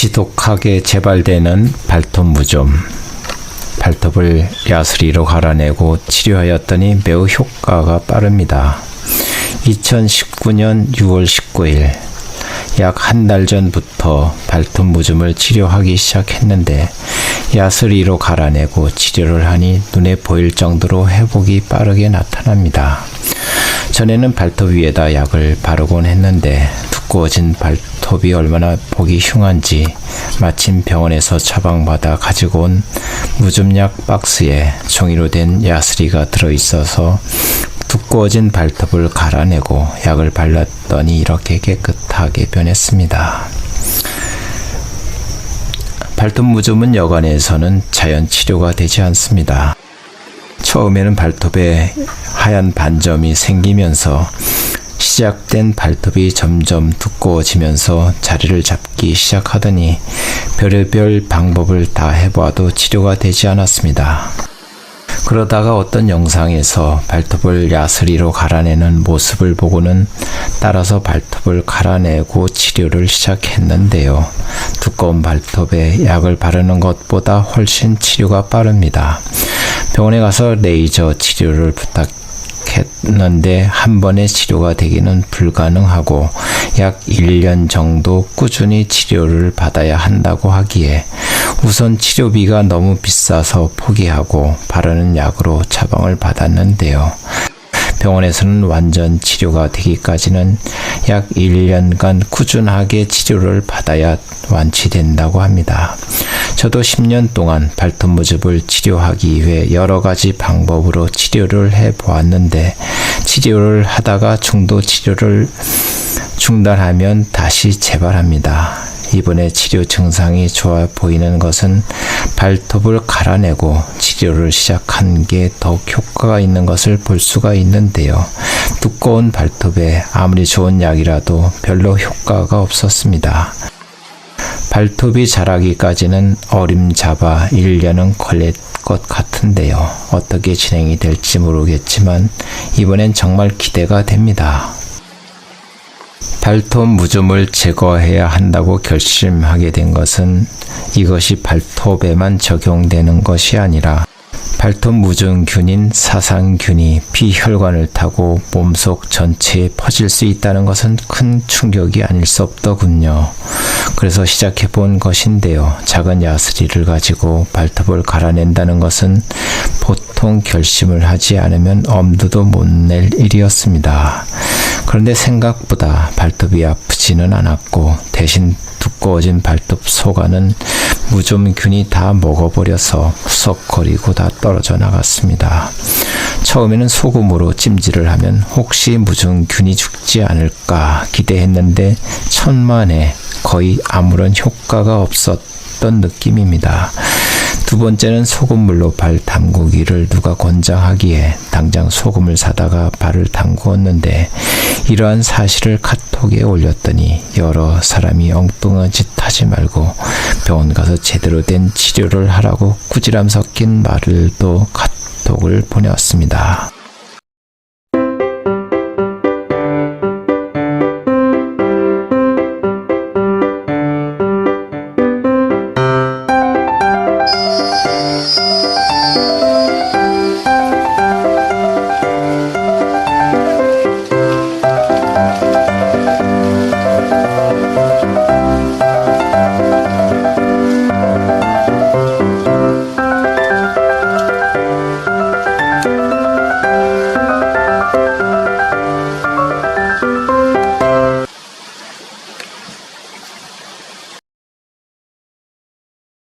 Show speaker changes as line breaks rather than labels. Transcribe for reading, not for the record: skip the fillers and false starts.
지독하게 재발되는 발톱 무좀. 발톱을 야스리로 갈아내고 치료하였더니 매우 효과가 빠릅니다. 2019년 6월 19일, 약 한 달 전부터 발톱 무좀을 치료하기 시작했는데 야스리로 갈아내고 치료를 하니 눈에 보일 정도로 회복이 빠르게 나타납니다. 전에는 발톱 위에다 약을 바르곤 했는데 두꺼워진 발톱이 얼마나 보기 흉한지 마침 병원에서 처방받아 가지고 온 무좀약 박스에 종이로 된 야스리가 들어있어서 두꺼워진 발톱을 갈아내고 약을 발랐더니 이렇게 깨끗하게 변했습니다. 발톱 무좀은 여간에서는 자연 치료가 되지 않습니다. 처음에는 발톱에 하얀 반점이 생기면서 시작된 발톱이 점점 두꺼워지면서 자리를 잡기 시작하더니 별의별 방법을 다 해봐도 치료가 되지 않았습니다. 그러다가 어떤 영상에서 발톱을 야스리로 갈아내는 모습을 보고는 따라서 발톱을 갈아내고 치료를 시작했는데요. 두꺼운 발톱에 약을 바르는 것보다 훨씬 치료가 빠릅니다. 병원에 가서 레이저 치료를 부탁했는데 한 번의 치료가 되기는 불가능하고 약 1년 정도 꾸준히 치료를 받아야 한다고 하기에 우선 치료비가 너무 비싸서 포기하고 바르는 약으로 처방을 받았는데요. 병원에서는 완전 치료가 되기까지는 약 1년간 꾸준하게 치료를 받아야 완치된다고 합니다. 저도 10년 동안 발톱 무좀을 치료하기 위해 여러 가지 방법으로 치료를 해보았는데 치료를 하다가 중도 치료를 중단하면 다시 재발합니다. 이번에 치료 증상이 좋아 보이는 것은 발톱을 갈아내고 치료를 시작한 게 더욱 효과가 있는 것을 볼 수가 있는데요. 두꺼운 발톱에 아무리 좋은 약이라도 별로 효과가 없었습니다. 발톱이 자라기까지는 어림잡아 1년은 걸릴 것 같은데요. 어떻게 진행이 될지 모르겠지만 이번엔 정말 기대가 됩니다. 발톱 무좀을 제거해야 한다고 결심하게 된 것은 이것이 발톱에만 적용되는 것이 아니라 발톱 무좀균인 사상균이 피혈관을 타고 몸속 전체에 퍼질 수 있다는 것은 큰 충격이 아닐 수 없더군요. 그래서 시작해 본 것인데요. 작은 야스리를 가지고 발톱을 갈아낸다는 것은 보통 결심을 하지 않으면 엄두도 못 낼 일이었습니다. 그런데 생각보다 발톱이 아프지는 않았고 대신 두꺼워진 발톱 속안은 무좀균이 다 먹어버려서 푸석거리고 다 떨어져 나갔습니다. 처음에는 소금으로 찜질을 하면 혹시 무좀균이 죽지 않을까 기대했는데 천만에 거의 아무런 효과가 없었던 느낌입니다. 두 번째는 소금물로 발 담그기를 누가 권장하기에 당장 소금을 사다가 발을 담그었는데 이러한 사실을 카톡에 올렸더니 여러 사람이 엉뚱한 짓 하지 말고 병원 가서 제대로 된 치료를 하라고 꾸지람 섞인 말을 또 카톡을 보내왔습니다.